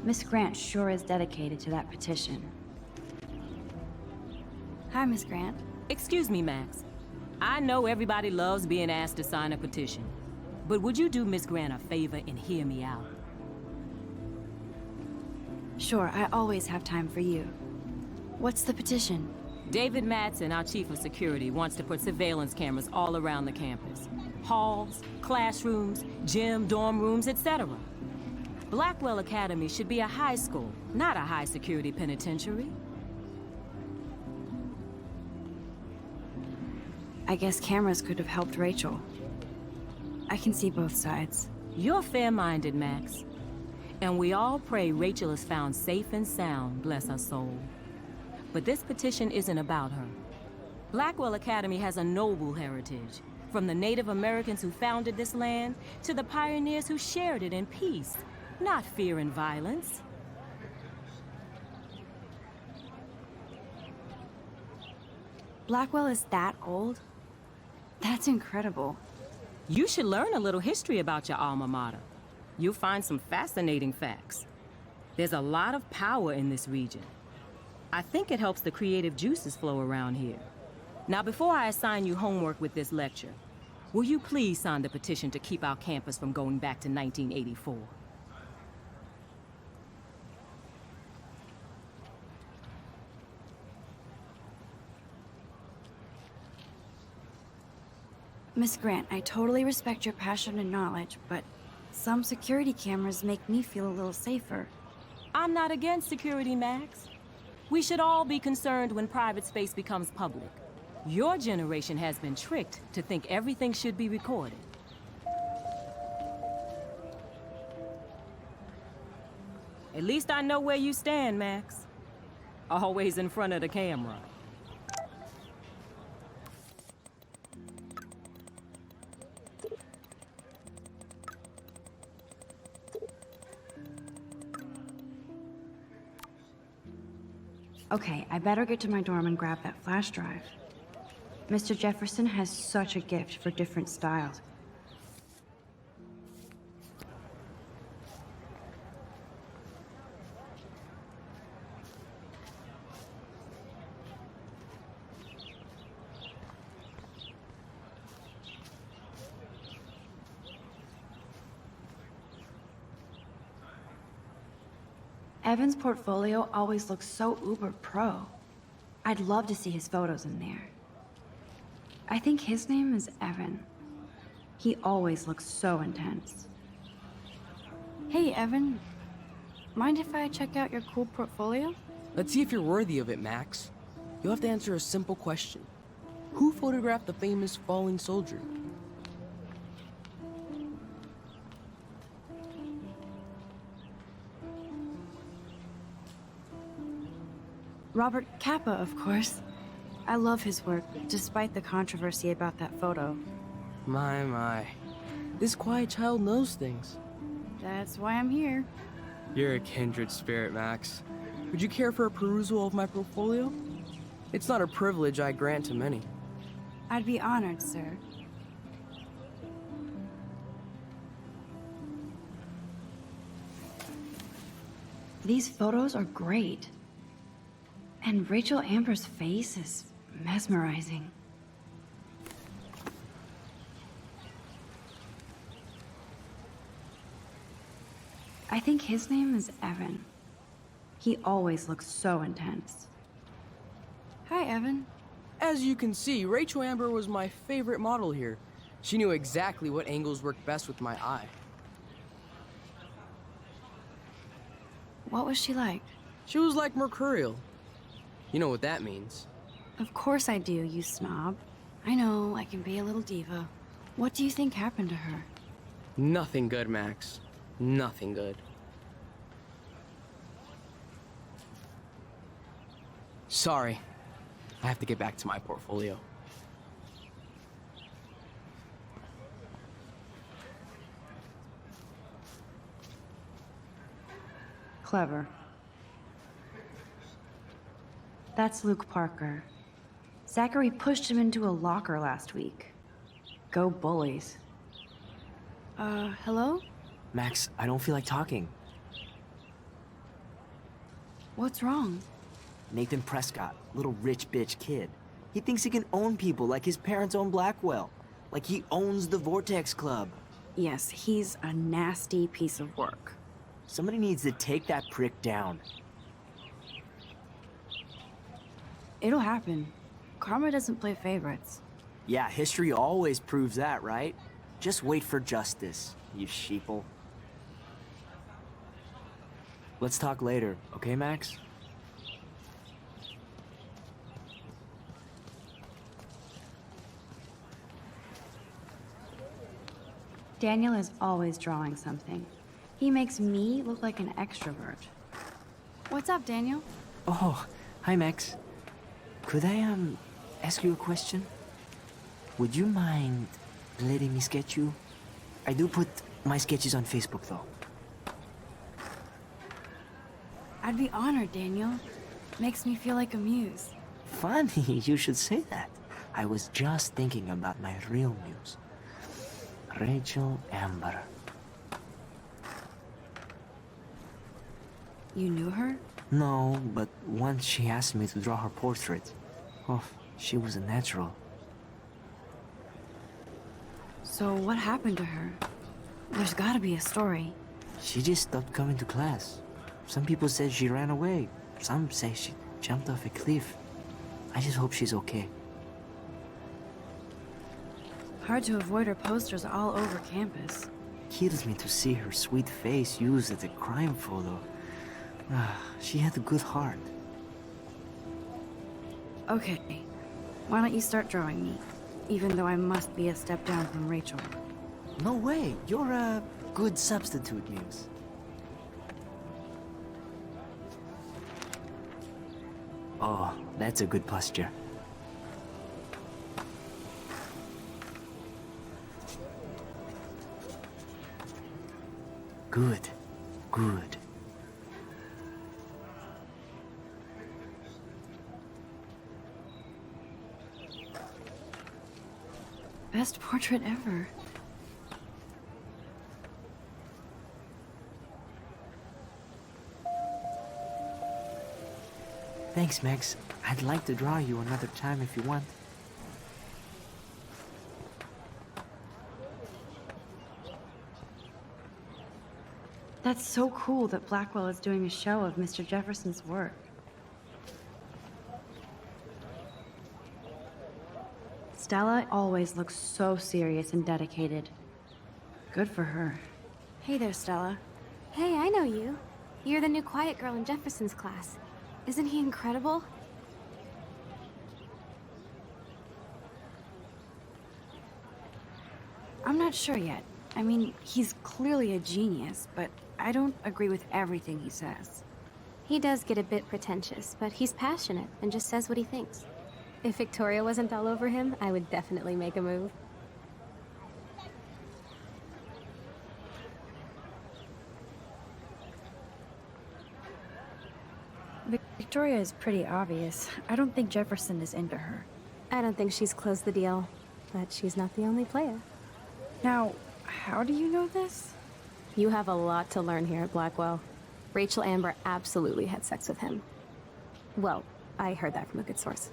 Miss Grant sure is dedicated to that petition. Hi, Miss Grant. Excuse me, Max. I know everybody loves being asked to sign a petition, but would you do Miss Grant a favor and hear me out? Sure, I always have time for you. What's the petition? David Madsen, our chief of security, wants to put surveillance cameras all around the campus. Halls, classrooms, gym, dorm rooms, etc. Blackwell Academy should be a high school, not a high-security penitentiary. I guess cameras could have helped Rachel. I can see both sides. You're fair-minded, Max. And we all pray Rachel is found safe and sound, bless her soul. But this petition isn't about her. Blackwell Academy has a noble heritage, from the Native Americans who founded this land to the pioneers who shared it in peace, not fear and violence. Blackwell is that old? That's incredible. You should learn a little history about your alma mater. You'll find some fascinating facts. There's a lot of power in this region. I think it helps the creative juices flow around here. Now, before I assign you homework with this lecture, will you please sign the petition to keep our campus from going back to 1984? Miss Grant, I totally respect your passion and knowledge, but some security cameras make me feel a little safer. I'm not against security, Max. We should all be concerned when private space becomes public. Your generation has been tricked to think everything should be recorded. At least I know where you stand, Max. Always in front of the camera. Okay, I better get to my dorm and grab that flash drive. Mr. Jefferson has such a gift for different styles. Evan's portfolio always looks so uber pro. I'd love to see his photos in there. I think his name is Evan. He always looks so intense. Hey, Evan. Mind if I check out your cool portfolio? Let's see if you're worthy of it, Max. You'll have to answer a simple question. Who photographed the famous falling soldier? Robert Capa, of course. I love his work, despite the controversy about that photo. My. This quiet child knows things. That's why I'm here. You're a kindred spirit, Max. Would you care for a perusal of my portfolio? It's not a privilege I grant to many. I'd be honored, sir. These photos are great. And Rachel Amber's face is mesmerizing. I think his name is Evan. He always looks so intense. Hi, Evan. As you can see, Rachel Amber was my favorite model here. She knew exactly what angles worked best with my eye. What was she like? She was like mercurial. You know what that means. Of course I do, you snob. I know, I can be a little diva. What do you think happened to her? Nothing good, Max. Nothing good. Sorry. I have to get back to my portfolio. Clever. That's Luke Parker. Zachary pushed him into a locker last week. Go bullies. Hello? Max, I don't feel like talking. What's wrong? Nathan Prescott, little rich bitch kid. He thinks he can own people like his parents own Blackwell. Like he owns the Vortex Club. Yes, he's a nasty piece of work. Somebody needs to take that prick down. It'll happen. Karma doesn't play favorites. Yeah, history always proves that, right? Just wait for justice, you sheeple. Let's talk later, okay, Max? Daniel is always drawing something. He makes me look like an extrovert. What's up, Daniel? Oh, hi, Max. Could I, ask you a question? Would you mind letting me sketch you? I do put my sketches on Facebook, though. I'd be honored, Daniel. Makes me feel like a muse. Funny, you should say that. I was just thinking about my real muse. Rachel Amber. You knew her? No, but once she asked me to draw her portrait. Oh, she was a natural. So what happened to her? There's gotta be a story. She just stopped coming to class. Some people said she ran away. Some say she jumped off a cliff. I just hope she's okay. Hard to avoid her posters all over campus. Kills me to see her sweet face used as a crime photo. She had a good heart. Okay, why don't you start drawing me? Even though I must be a step down from Rachel. No way, you're a good substitute, Muse. Oh, that's a good posture. Good, good. Best portrait ever. Thanks, Max. I'd like to draw you another time if you want. That's so cool that Blackwell is doing a show of Mr. Jefferson's work. Stella always looks so serious and dedicated. Good for her. Hey there, Stella. Hey, I know you. You're the new quiet girl in Jefferson's class. Isn't he incredible? I'm not sure yet. I mean, he's clearly a genius, but I don't agree with everything he says. He does get a bit pretentious, but he's passionate and just says what he thinks. If Victoria wasn't all over him, I would definitely make a move. Victoria is pretty obvious. I don't think Jefferson is into her. I don't think she's closed the deal, but she's not the only player. Now, how do you know this? You have a lot to learn here at Blackwell. Rachel Amber absolutely had sex with him. Well, I heard that from a good source.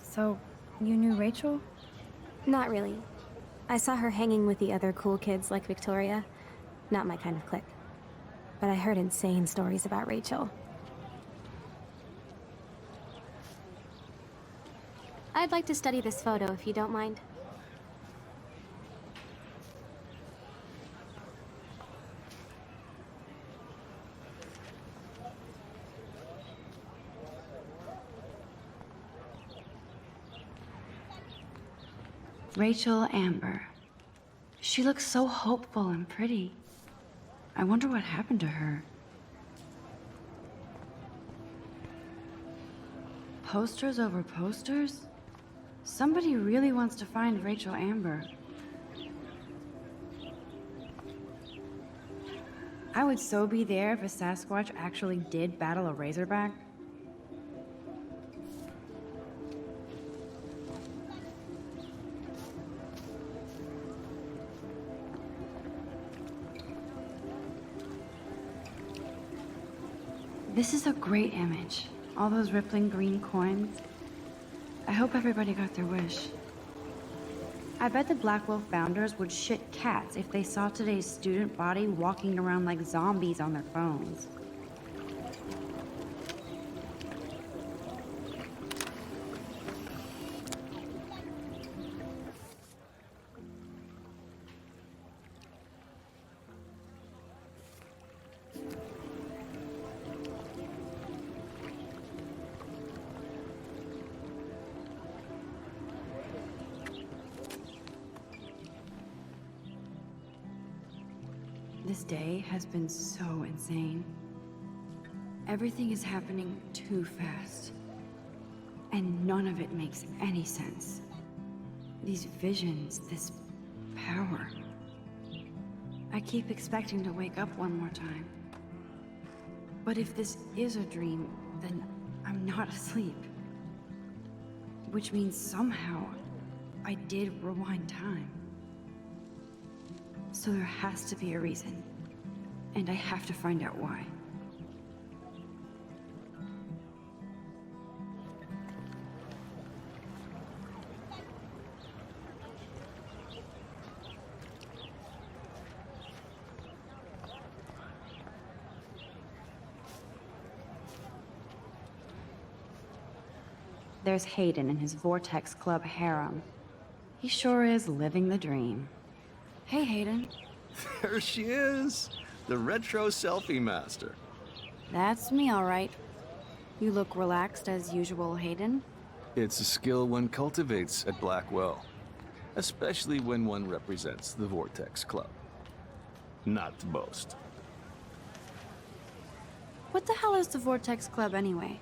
So, you knew Rachel? Not really. I saw her hanging with the other cool kids like Victoria. Not my kind of clique. but I heard insane stories about Rachel. I'd like to study this photo if you don't mind. Rachel Amber. She looks so hopeful and pretty. I wonder what happened to her. Posters over posters? Somebody really wants to find Rachel Amber. I would so be there if a Sasquatch actually did battle a Razorback. This is a great image. All those rippling green coins. I hope everybody got their wish. I bet the Blackwell founders would shit cats if they saw today's student body walking around like zombies on their phones. This day has been so insane. Everything is happening too fast. And none of it makes any sense. These visions, this power. I keep expecting to wake up one more time. But if this is a dream, then I'm not asleep. Which means somehow I did rewind time. So there has to be a reason. And I have to find out why. There's Hayden and his Vortex Club harem. He sure is living the dream. Hey, Hayden. There she is, the retro selfie master. That's me, all right. You look relaxed as usual, Hayden. It's a skill one cultivates at Blackwell, especially when one represents the Vortex Club. Not to boast. What the hell is the Vortex Club anyway?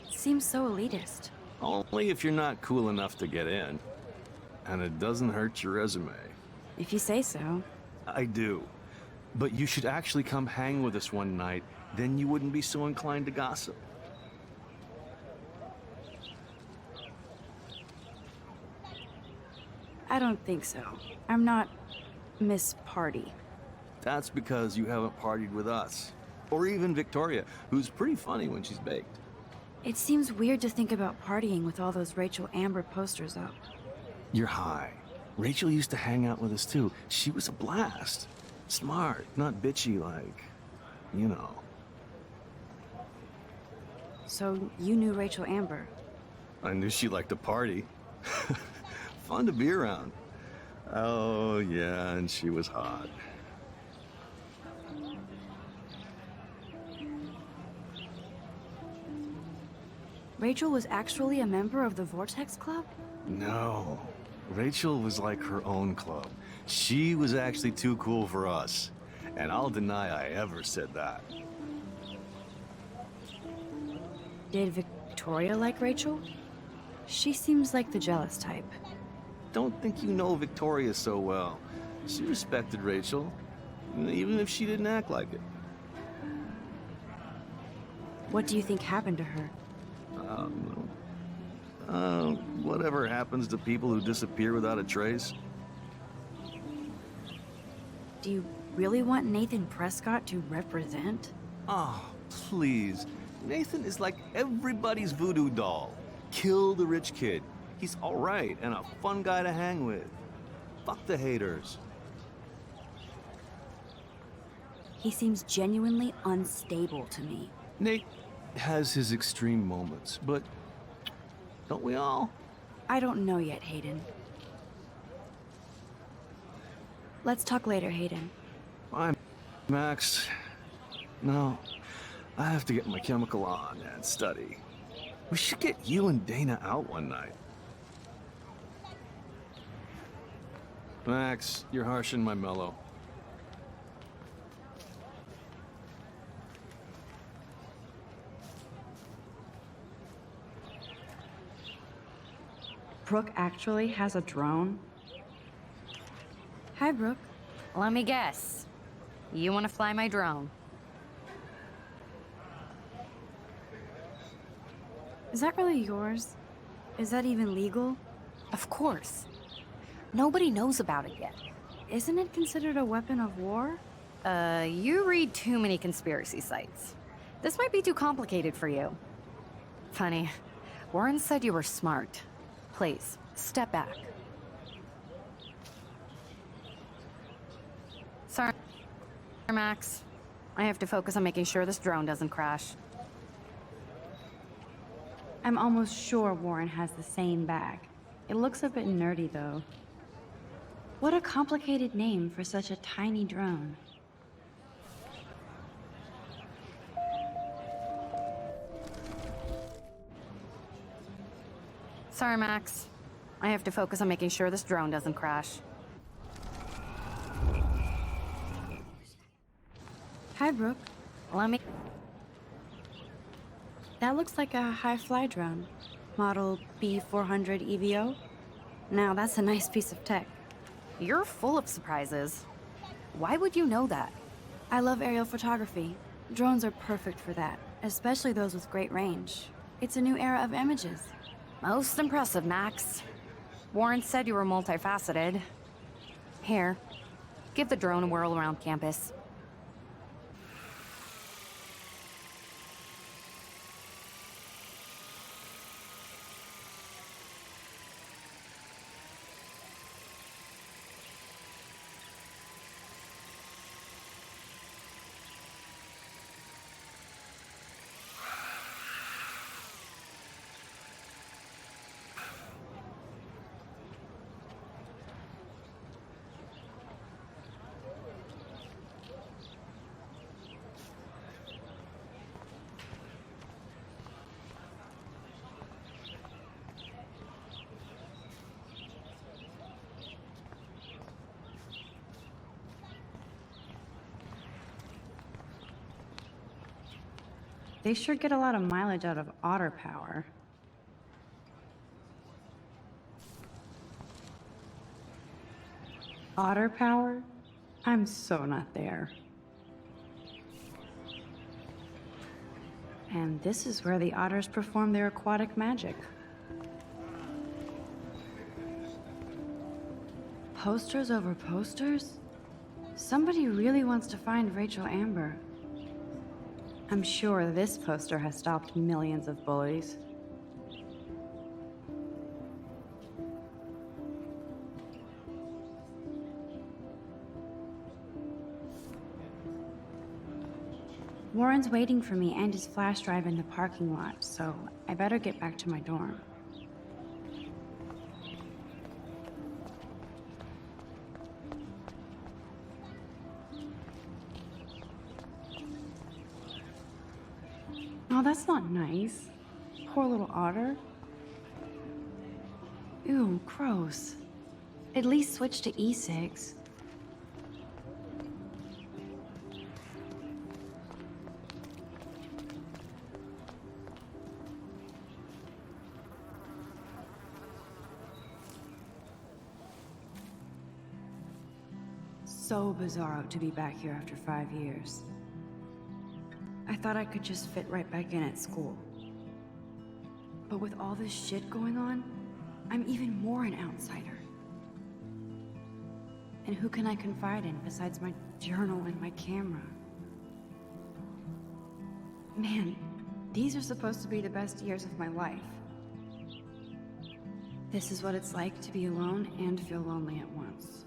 Seems so elitist. Only if you're not cool enough to get in. And it doesn't hurt your resume. If you say so. I do. But you should actually come hang with us one night, then you wouldn't be so inclined to gossip. I don't think so. I'm not Miss Party. That's because you haven't partied with us. Or even Victoria, who's pretty funny when she's baked. It seems weird to think about partying with all those Rachel Amber posters up. You're high. Rachel used to hang out with us too. She was a blast. Smart, not bitchy like, you know. So you knew Rachel Amber? I knew she liked to party. Fun to be around. Oh, yeah, and she was hot. Rachel was actually a member of the Vortex Club? No. Rachel was like her own club. She was actually too cool for us. And I'll deny I ever said that. Did Victoria like Rachel? She seems like the jealous type. Don't think you know Victoria so well. She respected Rachel, even if she didn't act like it. What do you think happened to her? Whatever happens to people who disappear without a trace. Do you really want Nathan Prescott to represent? Oh, please. Nathan is like everybody's voodoo doll. Kill the rich kid. He's all right and a fun guy to hang with. Fuck the haters. He seems genuinely unstable to me. Nate has his extreme moments, but don't we all? I don't know yet, Hayden. Let's talk later, Hayden. Bye, Max. No, I have to get my chemical on and study. We should get you and Dana out one night. Max, you're harsh and my mellow. Brooke actually has a drone? Hi, Brooke. Let me guess. You want to fly my drone? Is that really yours? Is that even legal? Of course. Nobody knows about it yet. Isn't it considered a weapon of war? You read too many conspiracy sites. This might be too complicated for you. Funny. Warren said you were smart. Please, step back. Sorry, Max. I have to focus on making sure this drone doesn't crash. I'm almost sure Warren has the same bag. It looks a bit nerdy, though. What a complicated name for such a tiny drone. Sorry, Max. I have to focus on making sure this drone doesn't crash. Hi, Brooke. Let me... That looks like a high-fly drone. Model B400 EVO. Now, that's a nice piece of tech. You're full of surprises. Why would you know that? I love aerial photography. Drones are perfect for that, especially those with great range. It's a new era of images. Most impressive, Max. Warren said you were multifaceted. Here, give the drone a whirl around campus. They sure get a lot of mileage out of otter power. Otter power? I'm so not there. And this is where the otters perform their aquatic magic. Posters over posters? Somebody really wants to find Rachel Amber. I'm sure this poster has stopped millions of bullies. Warren's waiting for me and his flash drive in the parking lot, so I better get back to my dorm. Oh, that's not nice. Poor little otter. Ew, gross. At least switch to e-cigs. So bizarro to be back here after 5 years. I thought I could just fit right back in at school. But with all this shit going on, I'm even more an outsider. And who can I confide in besides my journal and my camera? Man, these are supposed to be the best years of my life. This is what it's like to be alone and feel lonely at once.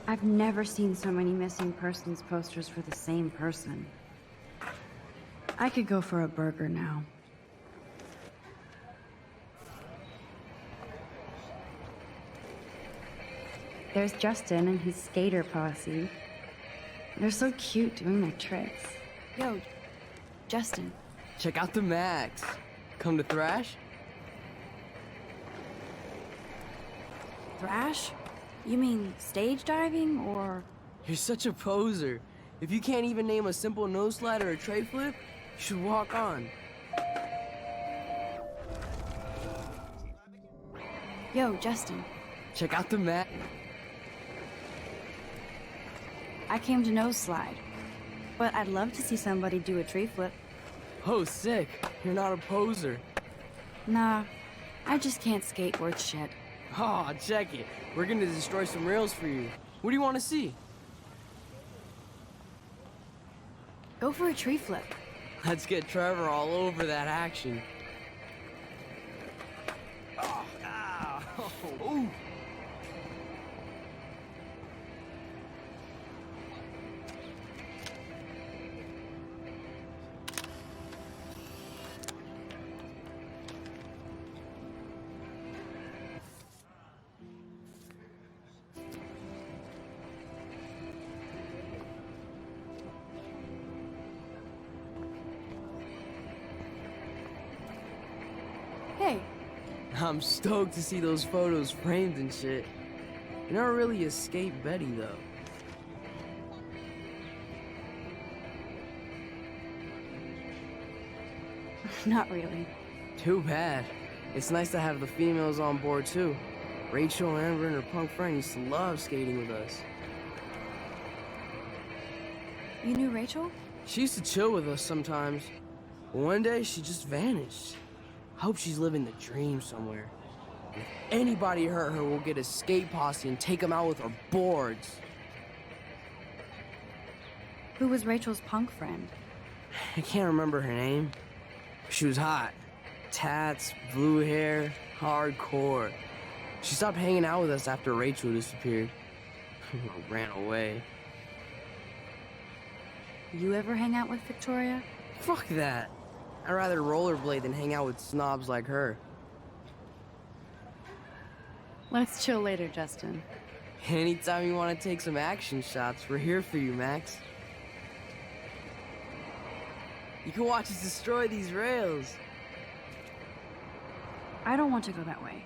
I've never seen so many missing persons posters for the same person. I could go for a burger now. There's Justin and his skater posse. They're so cute doing their tricks. Yo, Justin. Check out the Max. Come to thrash? Thrash? You mean stage diving, or...? You're such a poser. If you can't even name a simple nose slide or a tray flip, you should walk on. Yo, Justin. Check out the Max. I came to nose slide, but I'd love to see somebody do a tree flip. Oh, sick. You're not a poser. Nah, I just can't skate worth shit. Oh, check it. We're gonna destroy some rails for you. What do you want to see? Go for a tree flip. Let's get Trevor all over that action. Oh, ow. Ooh. Hey, I'm stoked to see those photos framed and shit. You're not really a skate Betty, though. not really. Too bad. It's nice to have the females on board, too. Rachel, Amber, and her punk friend used to love skating with us. You knew Rachel? She used to chill with us sometimes. But one day, she just vanished. I hope she's living the dream somewhere. And if anybody hurt her, we'll get a skate posse and take them out with our boards. Who was Rachel's punk friend? I can't remember her name. She was hot. Tats, blue hair, hardcore. She stopped hanging out with us after Rachel disappeared. Ran away. You ever hang out with Victoria? Fuck that. I'd rather rollerblade than hang out with snobs like her. Let's chill later, Justin. Anytime you want to take some action shots, we're here for you, Max. You can watch us destroy these rails. I don't want to go that way.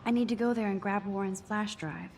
I need to go there and grab Warren's flash drive.